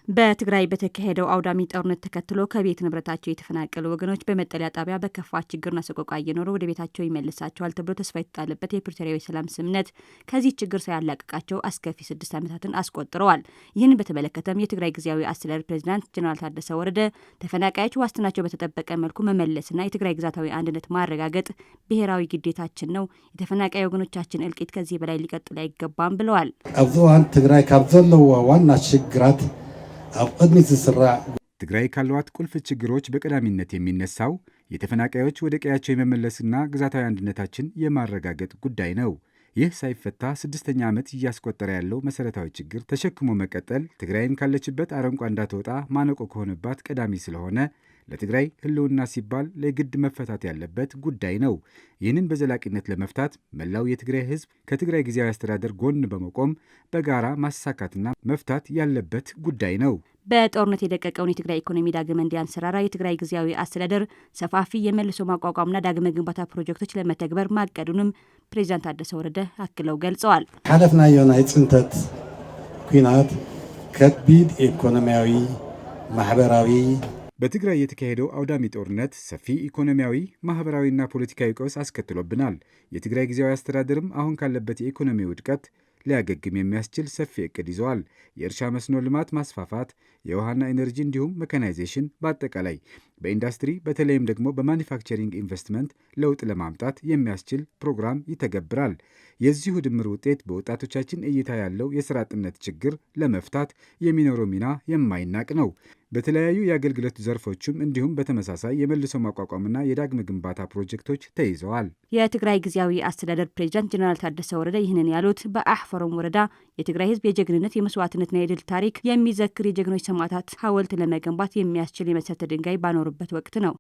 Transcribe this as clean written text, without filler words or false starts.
በትግራይ በተካሄደው አውዳሚ ጦርነት ተከትሎ ከቤት ንብረታቸው የተፈናቀሉ ወገኖች በመጠለያ ጣቢያ በከፋ ችግርና ሰቆቃ እየኖሩ ወደ ቤታቸው ይመልሳቸዋል ተብሎ ተስፋ የተጣለበት የፕሪቶሪያው የሰላም ስምምነት ከዚህ ችግር ሳያላቅቃቸው አስከፊ 6 ዓመታትን አስቆጥረዋል። ይህን በተመለከተም የትግራይ ጊዜያዊ አስተዳደር ፕሬዚዳንት ጀነራል ታደሰ ወረደ ተፈናቃዮች ዋስትናቸው በተጠበቀ መልኩ መመለስና የትግራይ ግዛታዊ አንድነት ማረጋገጥ ብሔራዊ ግዴታችን ነው፣ የተፈናቃይ ወገኖቻችን እልቂት ከዚህ በላይ ሊቀጥል አይገባም ብለዋል። አብዛን ትግራይ ካብ ዘለዋ ዋና ችግራት ትግራይ ካሏት ቁልፍ ችግሮች በቀዳሚነት የሚነሳው የተፈናቃዮች ወደ ቀያቸው የመመለስና ግዛታዊ አንድነታችን የማረጋገጥ ጉዳይ ነው። ይህ ሳይፈታ 6ኛ ዓመት እያስቆጠረ ያለው መሰረታዊ ችግር ተሸክሞ መቀጠል ትግራይን ካለችበት አረንቋ እንዳትወጣ ማነቆ ከሆነባት ቀዳሚ ስለሆነ ለትግራይ ሕልውና ሲባል ለግድ መፈታት ያለበት ጉዳይ ነው። ይህንን በዘላቂነት ለመፍታት መላው የትግራይ ሕዝብ ከትግራይ ጊዜያዊ አስተዳደር ጎን በመቆም በጋራ ማሳካትና መፍታት ያለበት ጉዳይ ነው። በጦርነት የደቀቀውን የትግራይ ኢኮኖሚ ዳግም እንዲያንሰራራ የትግራይ ጊዜያዊ አስተዳደር ሰፋፊ የመልሶ ማቋቋምና ዳግመ ግንባታ ፕሮጀክቶች ለመተግበር ማቀዱንም ፕሬዚዳንት ታደሰ ወረደ አክለው ገልጸዋል። ሓለፍናዮ ናይ ጽንተት ኩናት ከቢድ ኢኮኖሚያዊ ማህበራዊ በትግራይ የተካሄደው አውዳሚ ጦርነት ሰፊ ኢኮኖሚያዊ፣ ማህበራዊና ፖለቲካዊ ቀውስ አስከትሎብናል። የትግራይ ጊዜያዊ አስተዳደርም አሁን ካለበት የኢኮኖሚ ውድቀት ሊያገግም የሚያስችል ሰፊ እቅድ ይዘዋል። የእርሻ መስኖ ልማት ማስፋፋት፣ የውሃና ኢነርጂ እንዲሁም ሜካናይዜሽን፣ በአጠቃላይ በኢንዱስትሪ በተለይም ደግሞ በማኒፋክቸሪንግ ኢንቨስትመንት ለውጥ ለማምጣት የሚያስችል ፕሮግራም ይተገብራል። የዚሁ ድምር ውጤት በወጣቶቻችን እይታ ያለው የስራ አጥነት ችግር ለመፍታት የሚኖረው ሚና የማይናቅ ነው። በተለያዩ የአገልግሎት ዘርፎችም እንዲሁም በተመሳሳይ የመልሶ ማቋቋምና የዳግመ ግንባታ ፕሮጀክቶች ተይዘዋል። የትግራይ ጊዜያዊ አስተዳደር ፕሬዚዳንት ጀነራል ታደሰ ወረደ ይህንን ያሉት በአሕፈሮም ወረዳ የትግራይ ሕዝብ የጀግንነት የመስዋዕትነትና የድል ታሪክ የሚዘክር የጀግኖች ሰማዕታት ሐውልት ለመገንባት የሚያስችል የመሰረተ ድንጋይ ባኖሩበት ወቅት ነው።